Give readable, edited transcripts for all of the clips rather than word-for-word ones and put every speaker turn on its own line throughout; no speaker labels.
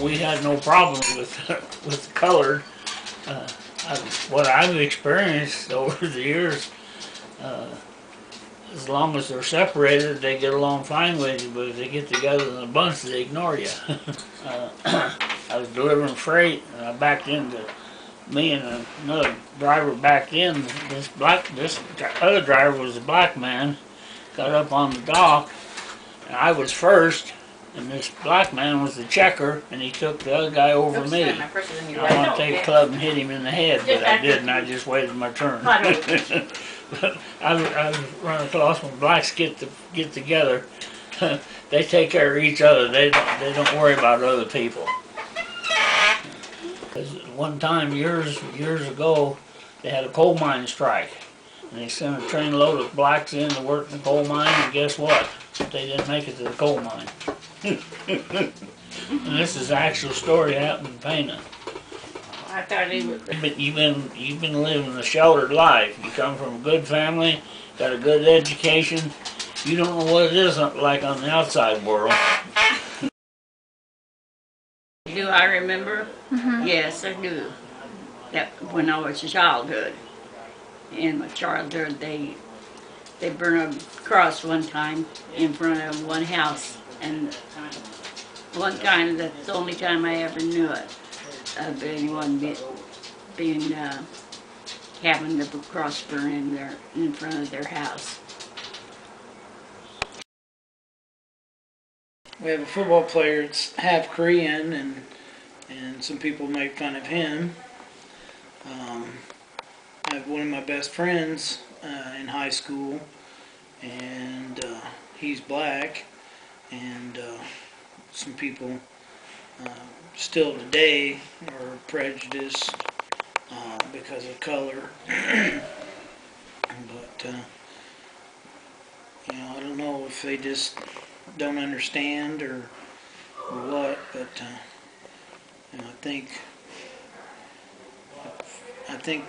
we had no problem with colored. What I've experienced over the years, as long as they're separated, they get along fine with you, but if they get together in a bunch, they ignore you. I was delivering freight, and I backed into, me and another driver backed in. This other driver was a black man, got up on the dock, and I was first, and this black man was the checker, and he took the other guy over me. I wanted to take a club and hit him in the head, but I didn't. I just waited my turn. But I run across when blacks get together, they take care of each other. They don't worry about other people. One time, years ago, they had a coal mine strike, and they sent a train load of blacks in to work in the coal mine, and guess what? They didn't make it to the coal mine. And this is an actual story happened in Pana.
I thought he was.
But you've been living a sheltered life. You come from a good family, got a good education. You don't know what it is like on the outside world.
Do I remember? Mm-hmm. Yes, I do. That when I was a childhood. In my childhood, they burned a cross one time in front of one house, and one time, that's the only time I ever knew it, of anyone having the cross burn in front of their house.
We have a football player that's half Korean, and some people make fun of him. I have one of my best friends in high school, and he's black, and some people still today are prejudiced because of color. But you know, I don't know if they just don't understand or what, but you know, I think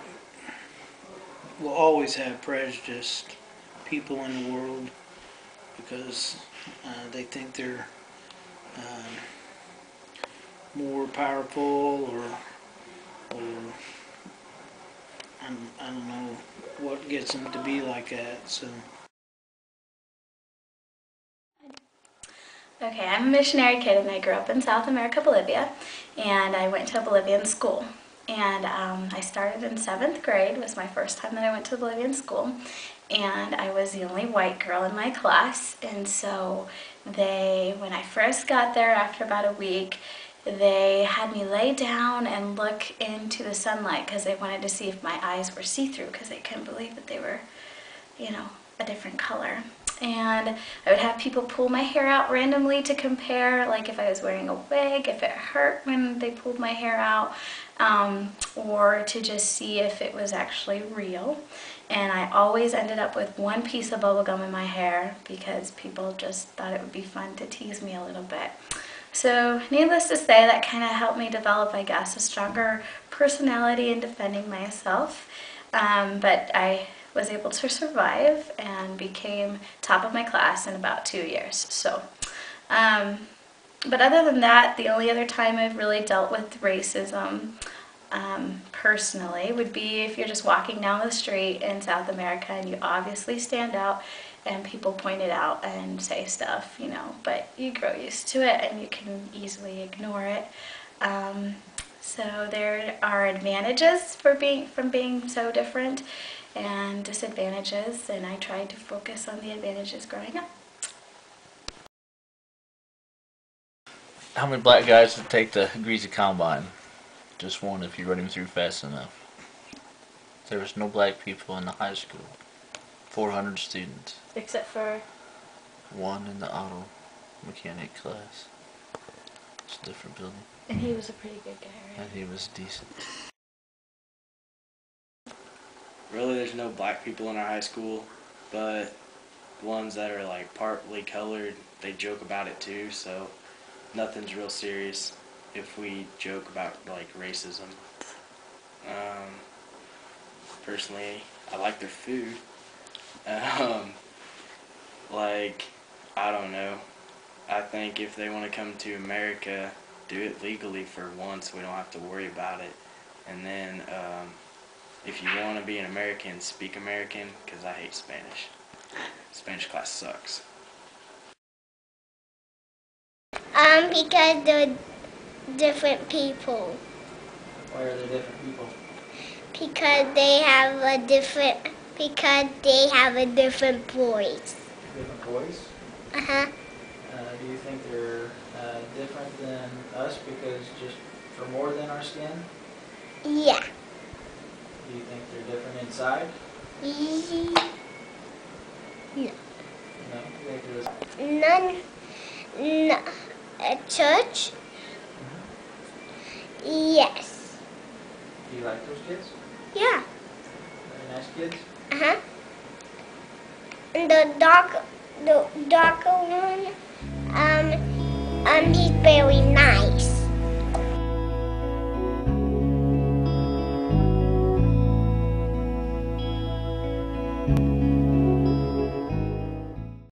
we'll always have prejudiced people in the world because they think they're more powerful, or I don't know what gets them to be like that. So.
Okay, I'm a missionary kid, and I grew up in South America, Bolivia, and I went to a Bolivian school. And I started in 7th grade, was my first time that I went to a Bolivian school, and I was the only white girl in my class. And so when I first got there, after about a week, they had me lay down and look into the sunlight because they wanted to see if my eyes were see-through, because they couldn't believe that they were, you know, a different color. And I would have people pull my hair out randomly to compare, like if I was wearing a wig, if it hurt when they pulled my hair out, or to just see if it was actually real. And I always ended up with one piece of bubble gum in my hair because people just thought it would be fun to tease me a little bit. So needless to say, that kind of helped me develop, I guess, a stronger personality in defending myself. But I was able to survive and became top of my class in about 2 years. So, but other than that, the only other time I've really dealt with racism personally would be if you're just walking down the street in South America and you obviously stand out and people point it out and say stuff, you know, but you grow used to it and you can easily ignore it. So there are advantages from being so different, and disadvantages, and I tried to focus on the advantages growing up.
How many black guys would take the Greasy Combine? Just one if you run him through fast enough. There was no black people in the high school. 400 students.
Except for?
One in the auto mechanic class. It's a different building.
And he was a pretty good guy, right?
And he was decent.
Really, there's no black people in our high school, but the ones that are like partly colored, they joke about it too, so nothing's real serious if we joke about like racism. Personally, I like their food. Like, I don't know. I think if they want to come to America, do it legally for once. We don't have to worry about it. And then if you want to be an American, speak American, because I hate Spanish. Spanish class sucks.
Because they're different people.
Why are they different people?
Because they have a different voice.
Different voice?
Uh-huh.
Do you think they're different than us because just for more than our skin?
Yeah.
Do you think they're different inside?
No.
No? You think they're
None. No. At church? Yes.
Do you like those kids?
Yeah.
Very nice kids?
Uh-huh. And the darker one, he's very nice.